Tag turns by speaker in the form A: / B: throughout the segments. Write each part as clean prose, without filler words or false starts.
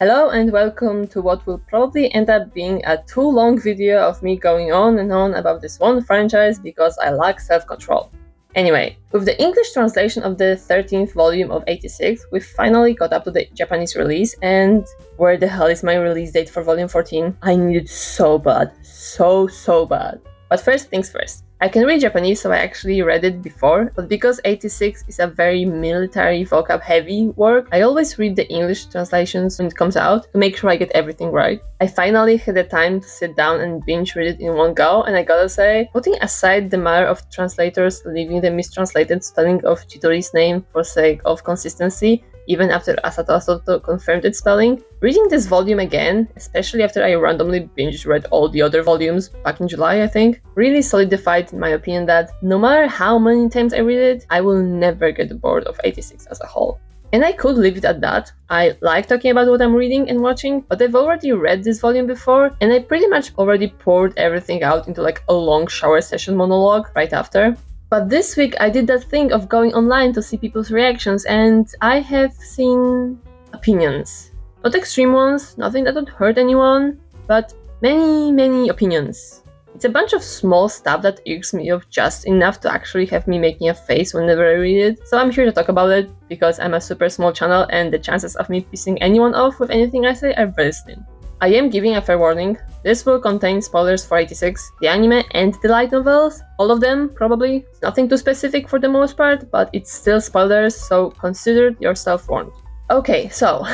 A: Hello and welcome to what will probably end up being a too long video of me going on and on about this one franchise because I lack self-control. Anyway, with the English translation of the 13th volume of 86, we finally got up to the Japanese release, and where the hell is my release date for volume 14? I need it so bad. So bad. But first things first. I can read Japanese, so I actually read it before, but because 86 is a very military vocab heavy work, I always read the English translations when it comes out to make sure I get everything right. I finally had the time to sit down and binge read it in one go, and I gotta say, putting aside the matter of translators leaving the mistranslated spelling of Chitori's name for sake of consistency, even after Asato Asoto confirmed its spelling, reading this volume again, especially after I randomly binge read all the other volumes back in July, I think, really solidified in my opinion that no matter how many times I read it, I will never get bored of 86 as a whole. And I could leave it at that. I like talking about what I'm reading and watching, but I've already read this volume before, and I pretty much already poured everything out into like a long shower session monologue right after. But this week I did that thing of going online to see people's reactions, and I have seen opinions. Not extreme ones, nothing that would hurt anyone, but many opinions. It's a bunch of small stuff that irks me off just enough to actually have me making a face whenever I read it, so I'm here to talk about it because I'm a super small channel and the chances of me pissing anyone off with anything I say are very slim. I am giving a fair warning. This will contain spoilers for 86, the anime and the light novels, all of them probably. It's nothing too specific for the most part, but it's still spoilers, so consider yourself warned. Okay, so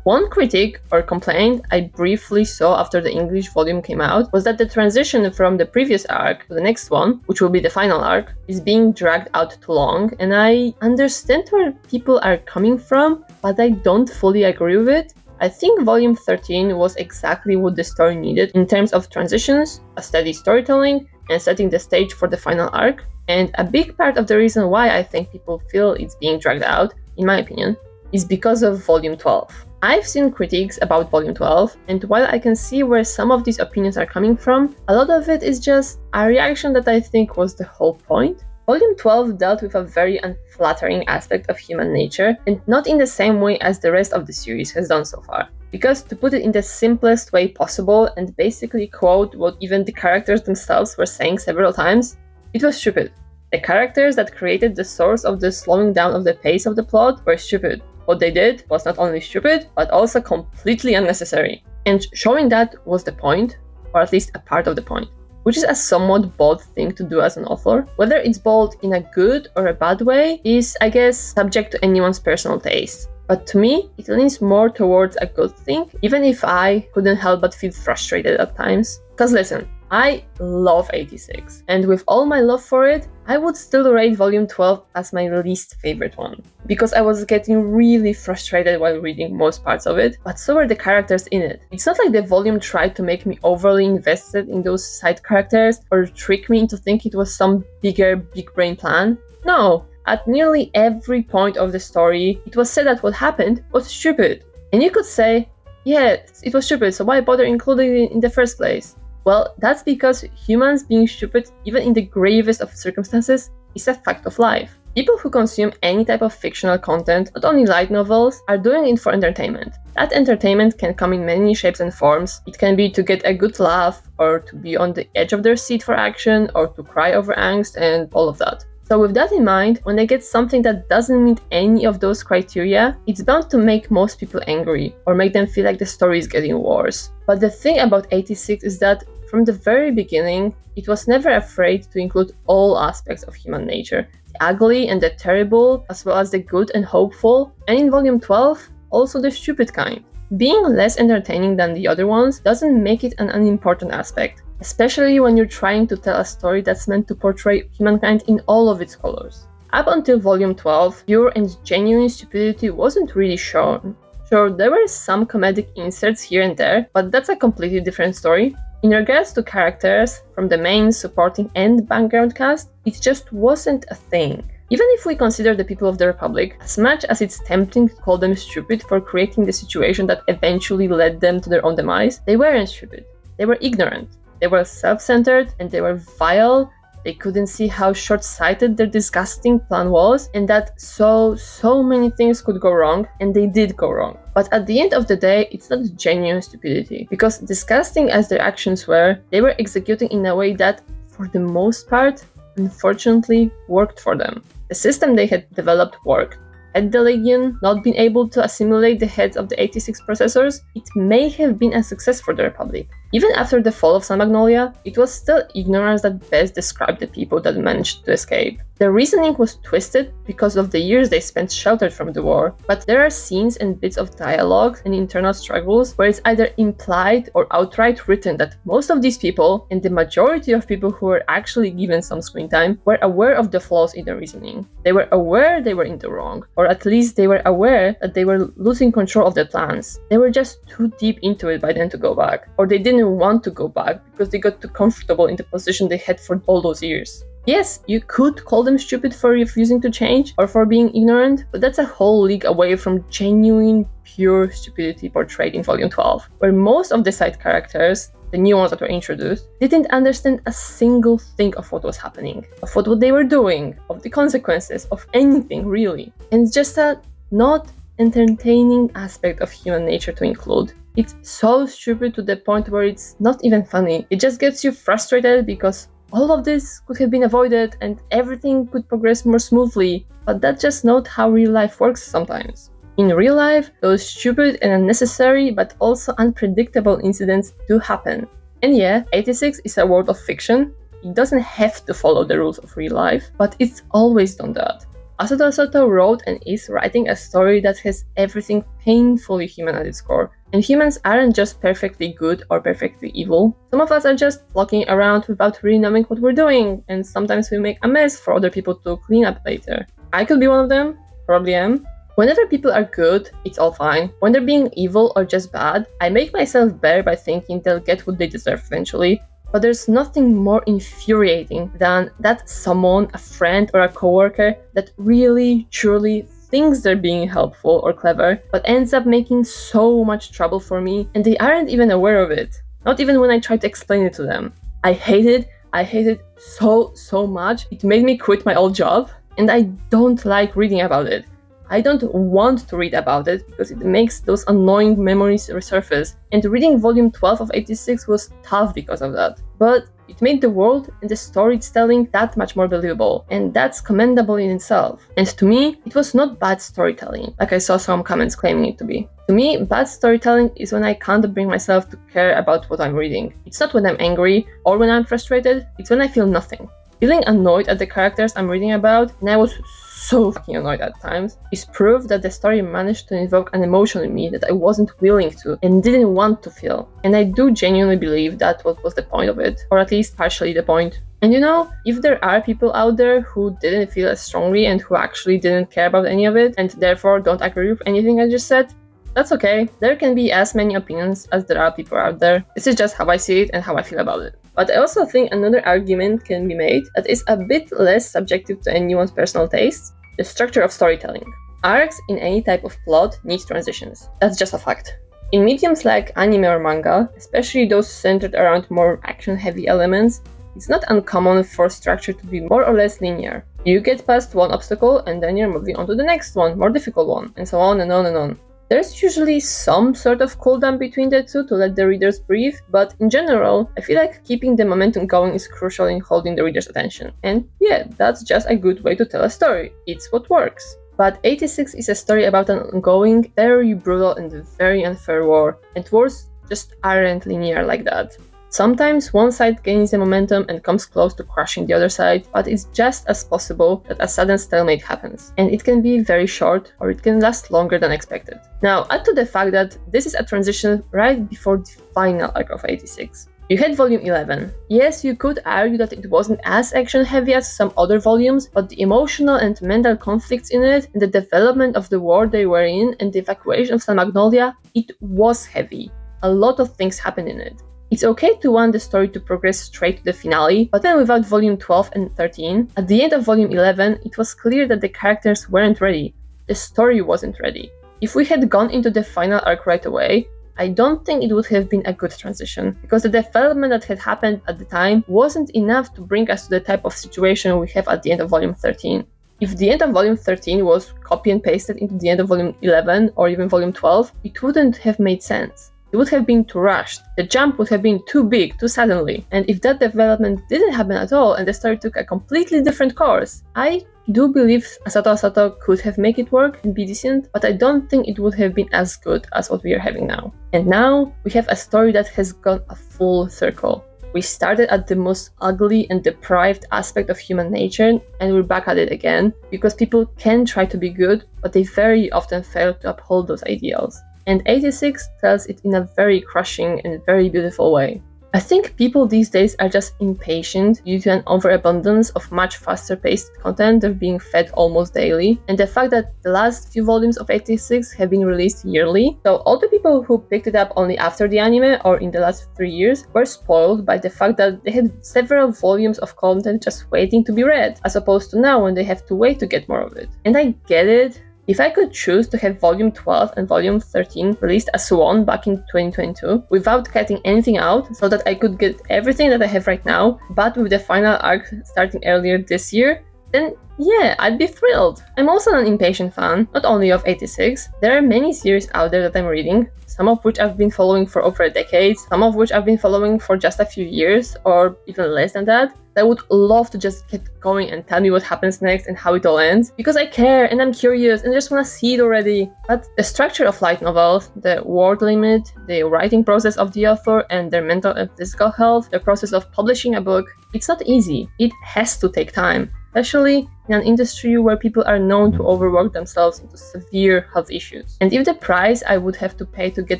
A: one critique or complaint I briefly saw after the English volume came out was that the transition from the previous arc to the next one, which will be the final arc, is being dragged out too long, and I understand where people are coming from, but I don't fully agree with it. I think volume 13 was exactly what the story needed in terms of transitions, a steady storytelling, and setting the stage for the final arc, and a big part of the reason why I think people feel it's being dragged out, in my opinion, is because of volume 12. I've seen critiques about volume 12, and while I can see where some of these opinions are coming from, a lot of it is just a reaction that I think was the whole point. Volume 12 dealt with a very unflattering aspect of human nature, and not in the same way as the rest of the series has done so far. Because to put it in the simplest way possible and basically quote what even the characters themselves were saying several times, it was stupid. The characters that created the source of the slowing down of the pace of the plot were stupid. What they did was not only stupid, but also completely unnecessary. And showing that was the point, or at least a part of the point. Which is a somewhat bold thing to do as an author. Whether it's bold in a good or a bad way is, I guess, subject to anyone's personal taste. But to me, it leans more towards a good thing, even if I couldn't help but feel frustrated at times. Because listen, I love 86, and with all my love for it, I would still rate volume 12 as my least favorite one. Because I was getting really frustrated while reading most parts of it, but so were the characters in it. It's not like the volume tried to make me overly invested in those side characters or trick me into thinking it was some bigger big brain plan. No, at nearly every point of the story, it was said that what happened was stupid. And you could say, yeah, it was stupid, so why bother including it in the first place? Well, that's because humans being stupid, even in the gravest of circumstances, is a fact of life. People who consume any type of fictional content, not only light novels, are doing it for entertainment. That entertainment can come in many shapes and forms. It can be to get a good laugh, or to be on the edge of their seat for action, or to cry over angst, and all of that. So with that in mind, when they get something that doesn't meet any of those criteria, it's bound to make most people angry, or make them feel like the story is getting worse. But the thing about 86 is that from the very beginning, it was never afraid to include all aspects of human nature, the ugly and the terrible, as well as the good and hopeful, and in volume 12, also the stupid kind. Being less entertaining than the other ones doesn't make it an unimportant aspect, especially when you're trying to tell a story that's meant to portray humankind in all of its colors. Up until volume 12, pure and genuine stupidity wasn't really shown. Sure, there were some comedic inserts here and there, but that's a completely different story. In regards to characters, from the main, supporting and background cast, it just wasn't a thing. Even if we consider the people of the Republic, as much as it's tempting to call them stupid for creating the situation that eventually led them to their own demise, they weren't stupid. They were ignorant. They were self-centered and they were vile. They couldn't see how short-sighted their disgusting plan was, and that so many things could go wrong, and they did go wrong. But at the end of the day, it's not genuine stupidity, because disgusting as their actions were, they were executing in a way that, for the most part, unfortunately worked for them. The system they had developed worked. Had the Legion not been able to assimilate the heads of the 86 processors, it may have been a success for the Republic. Even after the fall of San Magnolia, it was still ignorance that best described the people that managed to escape. The reasoning was twisted because of the years they spent sheltered from the war, but there are scenes and bits of dialogue and internal struggles where it's either implied or outright written that most of these people, and the majority of people who were actually given some screen time, were aware of the flaws in the reasoning. They were aware they were in the wrong, or at least they were aware that they were losing control of their plans. They were just too deep into it by then to go back, or they didn't want to go back because they got too comfortable in the position they had for all those years. Yes, you could call them stupid for refusing to change or for being ignorant, but that's a whole league away from genuine, pure stupidity portrayed in Volume 12, where most of the side characters, the new ones that were introduced, didn't understand a single thing of what was happening, of what they were doing, of the consequences, of anything really. And it's just a not entertaining aspect of human nature to include. It's so stupid to the point where it's not even funny. It just gets you frustrated because all of this could have been avoided and everything could progress more smoothly, but that's just not how real life works sometimes. In real life, those stupid and unnecessary but also unpredictable incidents do happen. And yeah, 86 is a world of fiction. It doesn't have to follow the rules of real life, but it's always done that. Asoto Soto wrote and is writing a story that has everything painfully human at its core. And humans aren't just perfectly good or perfectly evil. Some of us are just walking around without really knowing what we're doing, and sometimes we make a mess for other people to clean up later. I could be one of them, probably am. Whenever people are good, it's all fine. When they're being evil or just bad, I make myself bear by thinking they'll get what they deserve eventually. But there's nothing more infuriating than that someone, a friend or a coworker, that really, truly thinks they're being helpful or clever, but ends up making so much trouble for me and they aren't even aware of it. Not even when I try to explain it to them. I hate it so much. It made me quit my old job and I don't like reading about it. I don't want to read about it because it makes those annoying memories resurface, and reading volume 12 of 86 was tough because of that. But it made the world and the storytelling that much more believable, and that's commendable in itself. And to me, it was not bad storytelling, like I saw some comments claiming it to be. To me, bad storytelling is when I can't bring myself to care about what I'm reading. It's not when I'm angry or when I'm frustrated, it's when I feel nothing. Feeling annoyed at the characters I'm reading about, and I was so fucking annoyed at times, is proof that the story managed to invoke an emotion in me that I wasn't willing to and didn't want to feel. And I do genuinely believe that was the point of it, or at least partially the point. And you know, if there are people out there who didn't feel as strongly and who actually didn't care about any of it, and therefore don't agree with anything I just said, that's okay. There can be as many opinions as there are people out there. This is just how I see it and how I feel about it. But I also think another argument can be made that is a bit less subjective to anyone's personal tastes: the structure of storytelling. Arcs in any type of plot need transitions. That's just a fact. In mediums like anime or manga, especially those centered around more action-heavy elements, it's not uncommon for structure to be more or less linear. You get past one obstacle and then you're moving on to the next one, more difficult one, and so on and on and on. There's usually some sort of cooldown between the two to let the readers breathe, but in general, I feel like keeping the momentum going is crucial in holding the reader's attention. And yeah, that's just a good way to tell a story. It's what works. But 86 is a story about an ongoing, very brutal and very unfair war, and wars just aren't linear like that. Sometimes one side gains the momentum and comes close to crushing the other side, but it's just as possible that a sudden stalemate happens. And it can be very short, or it can last longer than expected. Now, add to the fact that this is a transition right before the final arc of 86. You had volume 11. Yes, you could argue that it wasn't as action-heavy as some other volumes, but the emotional and mental conflicts in it, and the development of the war they were in, and the evacuation of San Magnolia, it was heavy. A lot of things happened in it. It's okay to want the story to progress straight to the finale, but then without volume 12 and 13, at the end of volume 11, it was clear that the characters weren't ready. The story wasn't ready. If we had gone into the final arc right away, I don't think it would have been a good transition, because the development that had happened at the time wasn't enough to bring us to the type of situation we have at the end of volume 13. If the end of volume 13 was copy and pasted into the end of volume 11 or even volume 12, it wouldn't have made sense. It would have been too rushed. The jump would have been too big, too suddenly. And if that development didn't happen at all and the story took a completely different course, I do believe Asato Asato could have made it work and be decent, but I don't think it would have been as good as what we are having now. And now we have a story that has gone a full circle. We started at the most ugly and deprived aspect of human nature, and we're back at it again, because people can try to be good, but they very often fail to uphold those ideals. And 86 tells it in a very crushing and very beautiful way. I think people these days are just impatient due to an overabundance of much faster paced content they're being fed almost daily, and the fact that the last few volumes of 86 have been released yearly. So all the people who picked it up only after the anime or in the last 3 years were spoiled by the fact that they had several volumes of content just waiting to be read, as opposed to now when they have to wait to get more of it. And I get it. If I could choose to have volume 12 and volume 13 released as one back in 2022 without cutting anything out so that I could get everything that I have right now, but with the final arc starting earlier this year, then yeah, I'd be thrilled. I'm also an impatient fan, not only of 86. There are many series out there that I'm reading, some of which I've been following for over a decade, some of which I've been following for just a few years or even less than that. I would love to just get going and tell me what happens next and how it all ends, because I care and I'm curious and I just want to see it already. But the structure of light novels, the word limit, the writing process of the author and their mental and physical health, the process of publishing a book, it's not easy. It has to take time, especially in an industry where people are known to overwork themselves into severe health issues. And if the price I would have to pay to get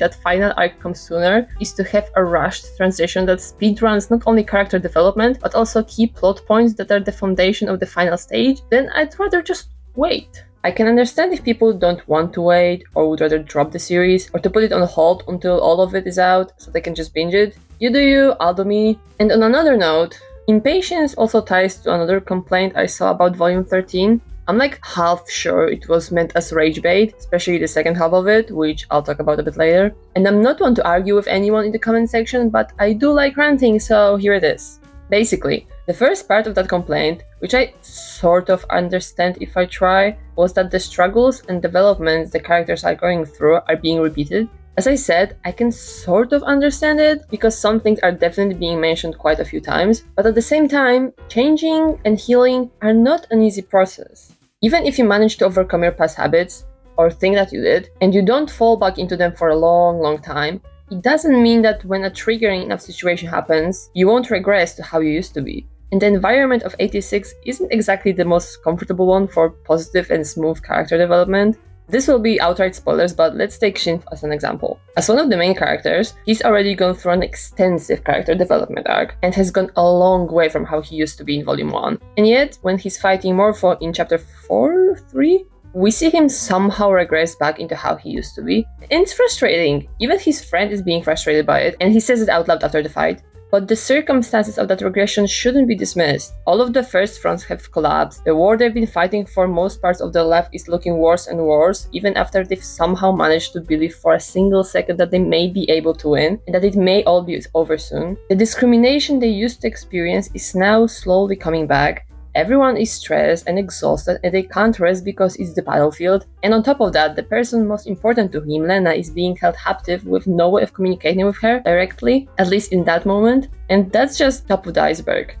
A: that final arc come sooner is to have a rushed transition that speedruns not only character development, but also key plot points that are the foundation of the final stage, then I'd rather just wait. I can understand if people don't want to wait or would rather drop the series or to put it on hold until all of it is out so they can just binge it. You do you, I'll do me. And on another note, impatience also ties to another complaint I saw about volume 13. I'm like half sure it was meant as rage bait, especially the second half of it, which I'll talk about a bit later. And I'm not one to argue with anyone in the comment section, but I do like ranting, so here it is. Basically, the first part of that complaint, which I sort of understand if I try, was that the struggles and developments the characters are going through are being repeated. As I said, I can sort of understand it because some things are definitely being mentioned quite a few times, but at the same time, changing and healing are not an easy process. Even if you manage to overcome your past habits or think that you did, and you don't fall back into them for a long time, it doesn't mean that when a triggering enough situation happens, you won't regress to how you used to be. And the environment of 86 isn't exactly the most comfortable one for positive and smooth character development. This will be outright spoilers, but let's take Shin as an example. As one of the main characters, he's already gone through an extensive character development arc and has gone a long way from how he used to be in volume 1. And yet, when he's fighting Morpho in chapter 3, we see him somehow regress back into how he used to be. And it's frustrating. Even his friend is being frustrated by it, and he says it out loud after the fight. But the circumstances of that regression shouldn't be dismissed. All of the first fronts have collapsed. The war they've been fighting for most parts of their life is looking worse and worse, even after they've somehow managed to believe for a single second that they may be able to win, and that it may all be over soon. The discrimination they used to experience is now slowly coming back. Everyone is stressed and exhausted and they can't rest because it's the battlefield. And on top of that, the person most important to him, Lena, is being held captive with no way of communicating with her directly, at least in that moment. And that's just top of the iceberg.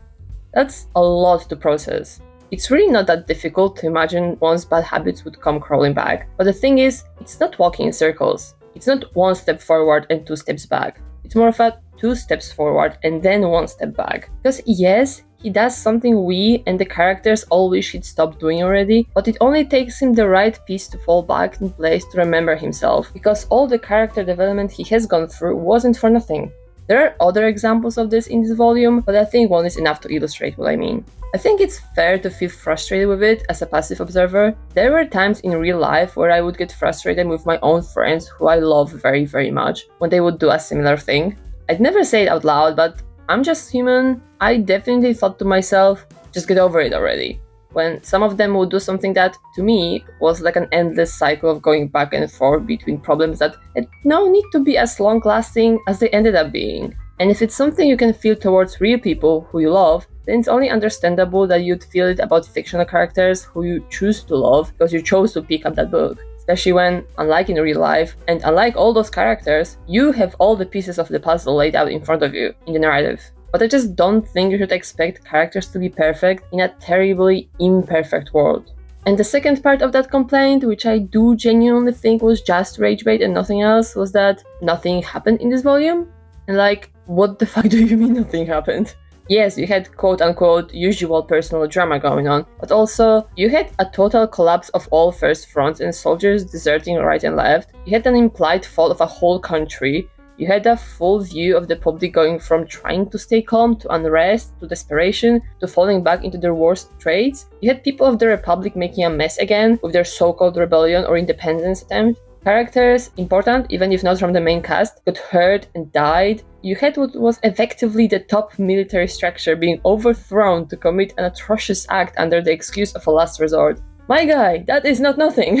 A: That's a lot to process. It's really not that difficult to imagine one's bad habits would come crawling back. But the thing is, it's not walking in circles. It's not 1 step forward and 2 steps back. It's more of a 2 steps forward and then 1 step back. Because yes, he does something we and the characters all wish he'd stopped doing already, but it only takes him the right piece to fall back in place to remember himself, because all the character development he has gone through wasn't for nothing. There are other examples of this in this volume, but I think one is enough to illustrate what I mean. I think it's fair to feel frustrated with it as a passive observer. There were times in real life where I would get frustrated with my own friends who I love very much when they would do a similar thing. I'd never say it out loud, but I'm just human. I definitely thought to myself, just get over it already. When some of them would do something that, to me, was like an endless cycle of going back and forth between problems that had no need to be as long-lasting as they ended up being. And if it's something you can feel towards real people who you love, then it's only understandable that you'd feel it about fictional characters who you choose to love because you chose to pick up that book. Especially when, unlike in real life, and unlike all those characters, you have all the pieces of the puzzle laid out in front of you in the narrative. But I just don't think you should expect characters to be perfect in a terribly imperfect world. And the second part of that complaint, which I do genuinely think was just rage bait and nothing else, was that nothing happened in this volume. And like, what the fuck do you mean nothing happened? Yes, you had quote-unquote usual personal drama going on, but also you had a total collapse of all first fronts and soldiers deserting right and left. You had an implied fall of a whole country. You had a full view of the public going from trying to stay calm to unrest to desperation to falling back into their worst traits. You had people of the Republic making a mess again with their so-called rebellion or independence attempt. Characters, important even if not from the main cast, got hurt and died. You had what was effectively the top military structure being overthrown to commit an atrocious act under the excuse of a last resort. My guy, that is not nothing.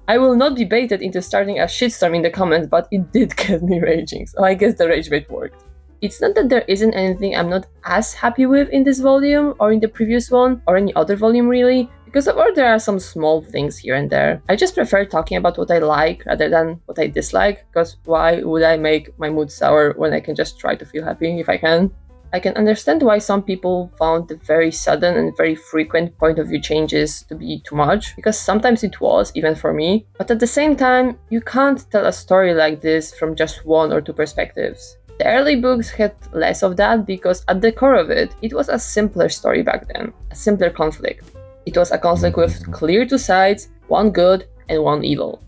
A: I will not be baited into starting a shitstorm in the comments, but it did get me raging, so I guess the rage bait worked. It's not that there isn't anything I'm not as happy with in this volume, or in the previous one, or any other volume really, because of course there are some small things here and there. I just prefer talking about what I like rather than what I dislike, because why would I make my mood sour when I can just try to feel happy if I can? I can understand why some people found the very sudden and very frequent point of view changes to be too much, because sometimes it was, even for me, but at the same time, you can't tell a story like this from just one or two perspectives. The early books had less of that because at the core of it, it was a simpler story back then, a simpler conflict. It was a conflict with clear two sides, one good and one evil.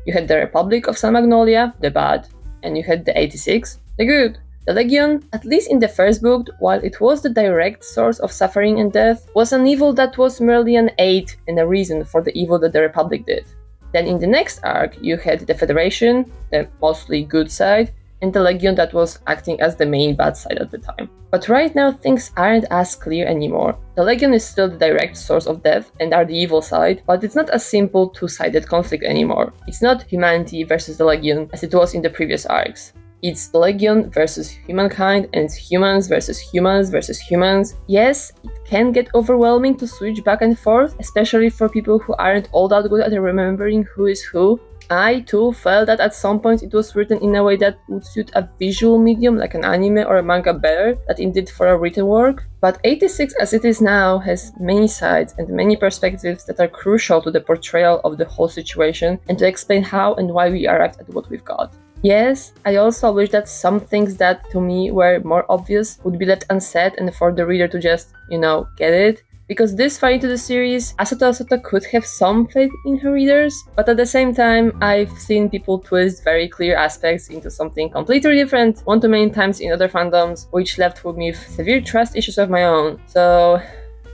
A: You had the Republic of San Magnolia, the bad, and you had the 86, the good. The Legion, at least in the first book, while it was the direct source of suffering and death, was an evil that was merely an aid and a reason for the evil that the Republic did. Then in the next arc, you had the Federation, the mostly good side, and the Legion that was acting as the main bad side at the time. But right now things aren't as clear anymore. The Legion is still the direct source of death and are the evil side, but it's not a simple two-sided conflict anymore. It's not humanity versus the Legion as it was in the previous arcs. It's the Legion versus humankind, and it's humans versus humans versus humans. Yes, it can get overwhelming to switch back and forth, especially for people who aren't all that good at remembering who is who. I too felt that at some point it was written in a way that would suit a visual medium like an anime or a manga better than it did for a written work. But 86 as it is now has many sides and many perspectives that are crucial to the portrayal of the whole situation and to explain how and why we arrived at what we've got. Yes, I also wish that some things that to me were more obvious would be left unsaid and for the reader to just, get it. Because this far into the series, Asoto could have some faith in her readers, but at the same time, I've seen people twist very clear aspects into something completely different one too many times in other fandoms, which left with me with severe trust issues of my own. So,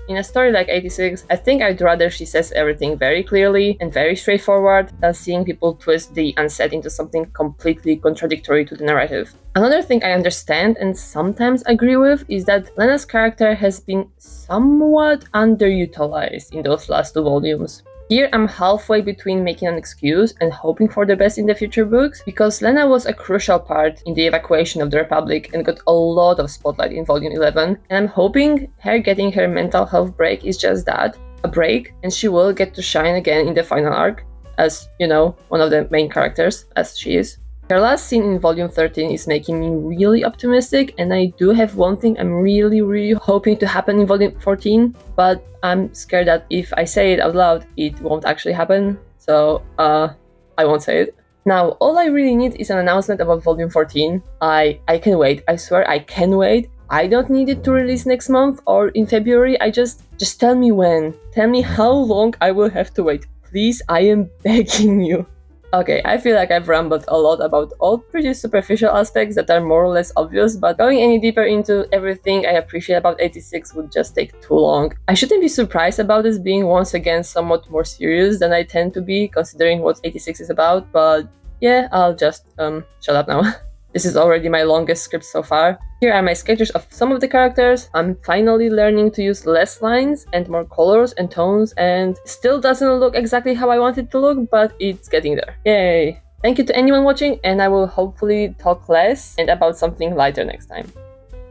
A: in a story like 86, I think I'd rather she says everything very clearly and very straightforward than seeing people twist the unsaid into something completely contradictory to the narrative. Another thing I understand and sometimes agree with is that Lena's character has been somewhat underutilized in those last two volumes. Here I'm halfway between making an excuse and hoping for the best in the future books, because Lena was a crucial part in the evacuation of the Republic and got a lot of spotlight in Volume 11, and I'm hoping her getting her mental health break is just that, a break, and she will get to shine again in the final arc, as, one of the main characters, as she is. Her last scene in Volume 13 is making me really optimistic, and I do have one thing I'm really hoping to happen in Volume 14, but I'm scared that if I say it out loud, it won't actually happen, so I won't say it. Now, all I really need is an announcement about Volume 14. I can wait, I swear I can wait. I don't need it to release next month or in February, just tell me when. Tell me how long I will have to wait. Please, I am begging you. Okay, I feel like I've rambled a lot about all pretty superficial aspects that are more or less obvious, but going any deeper into everything I appreciate about 86 would just take too long. I shouldn't be surprised about this being once again somewhat more serious than I tend to be, considering what 86 is about, but yeah, I'll just shut up now. This is already my longest script so far. Here are my sketches of some of the characters. I'm finally learning to use less lines and more colors and tones, and still doesn't look exactly how I want it to look, but it's getting there. Yay! Thank you to anyone watching, and I will hopefully talk less and about something lighter next time.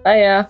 A: Bye!